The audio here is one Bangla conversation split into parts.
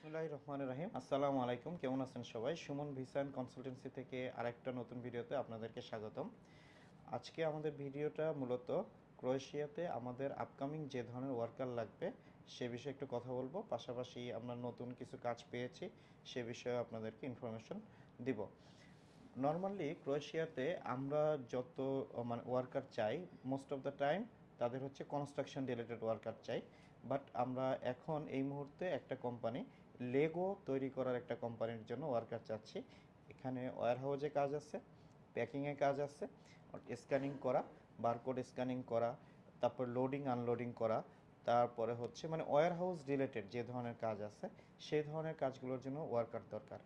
বিসমিল্লাহির রহমানির রহিম। আসসালামু আলাইকুম। কেমন আছেন সবাই? সুমন ভিসা অ্যান্ড কনসালটেন্সি থেকে আরেকটা নতুন ভিডিওতে আপনাদেরকে স্বাগতম। আজকে আমাদের ভিডিওটা মূলত ক্রোয়েশিয়াতে আমাদের আপকামিং যে ধরনের ওয়ার্কার লাগবে সে বিষয়ে একটু কথা বলবো, পাশাপাশি আমরা নতুন কিছু কাজ পেয়েছি সে বিষয়ে আপনাদেরকে ইনফরমেশন দিব। নর্মালি ক্রোয়েশিয়াতে আমরা যত মানে ওয়ার্কার চাই, মোস্ট অফ দ্য টাইম তাদের হচ্ছে কনস্ট্রাকশন রিলেটেড ওয়ার্কার চাই। বাট আমরা এখন এই মুহূর্তে একটা কোম্পানি লেগো তৈরি করার একটা কোম্পানির জন্য ওয়ার্কার চাচ্ছি। এখানে ওয়্যার হাউসে কাজ আছে, প্যাকিংয়ে কাজ আছে, স্ক্যানিং করা, বারকোড স্ক্যানিং করা, তারপর লোডিং আনলোডিং করা, তারপরে হচ্ছে মানে ওয়্যার হাউস রিলেটেড যে ধরনের কাজ আছে সেই ধরনের কাজগুলোর জন্য ওয়ার্কার দরকার,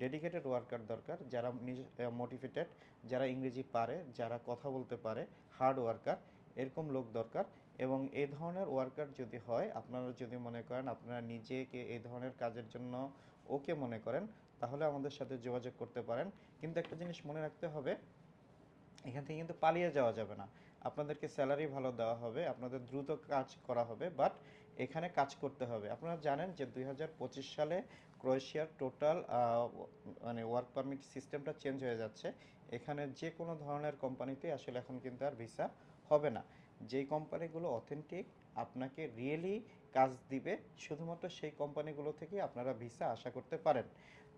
ডেডিকেটেড ওয়ার্কার দরকার, যারা নিজে মোটিভেটেড, যারা ইংরেজি পারে, যারা কথা বলতে পারে, হার্ড ওয়ার্কার, এরকম লোক দরকার। এবং এই ধরনের ওয়ার্কার যদি হয়, আপনারা যদি মনে করেন আপনারা নিজেকে এই ধরনের কাজের জন্য ওকে মনে করেন, তাহলে আমাদের সাথে যোগাযোগ করতে পারেন। কিন্তু একটা জিনিস মনে রাখতে হবে, এখান থেকে কিন্তু পালিয়ে যাওয়া যাবে না। আপনাদেরকে স্যালারি ভালো দেওয়া হবে, আপনাদের দ্রুত কাজ করা হবে, বাট এখানে কাজ করতে হবে। আপনারা জানেন যে 2025 সালে ক্রোয়েশিয়ার টোটাল মানে ওয়ার্ক পারমিট সিস্টেমটা চেঞ্জ হয়ে যাচ্ছে। এখানে যে কোনো ধরনের কোম্পানিতে আসলে এখন কিন্তু আর ভিসা হবে না। যেই কোম্পানিগুলো অথেন্টিক আপনাকে রিয়েলি কাজ দিবে, শুধুমাত্র সেই কোম্পানিগুলো থেকে আপনারা ভিসা আশা করতে পারেন।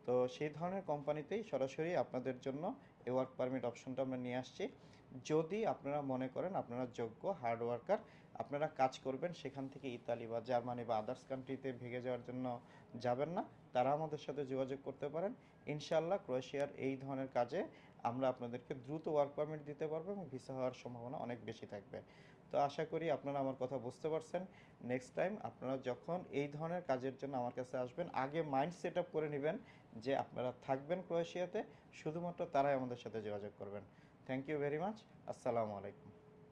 তো সেই ধরনের কোম্পানিতেই সরাসরি আপনাদের জন্য এই ওয়ার্ক পারমিট অপশনটা আমরা নিয়ে আসছি। যদি আপনারা মনে করেন আপনারা যোগ্য হার্ড ওয়ার্কার, আপনারা কাজ করবেন, সেখান থেকে ইতালি বা জার্মানি বা আদার্স কান্ট্রিতে ভেগে যাওয়ার জন্য যাবেন না, তারা আমাদের সাথে যোগাযোগ করতে পারেন। ইনশাআল্লাহ ক্রোয়েশিয়ার এই ধরনের কাজে আমরা আপনাদেরকে দ্রুত ওয়ার্ক পারমিট দিতে পারবো এবং ভিসা হওয়ার সম্ভাবনা অনেক বেশি থাকবে। তো আশা করি আপনারা আমার কথা বুঝতে পারছেন। নেক্সট টাইম আপনারা যখন এই ধরনের কাজের জন্য আমার কাছে আসবেন, আগে মাইন্ড সেট আপ করে নেবেন যে আপনারা থাকবেন ক্রোয়েশিয়াতে, শুধুমাত্র তারাই আমাদের সাথে যোগাযোগ করবেন। Thank you very much. আসসালামু আলাইকুম।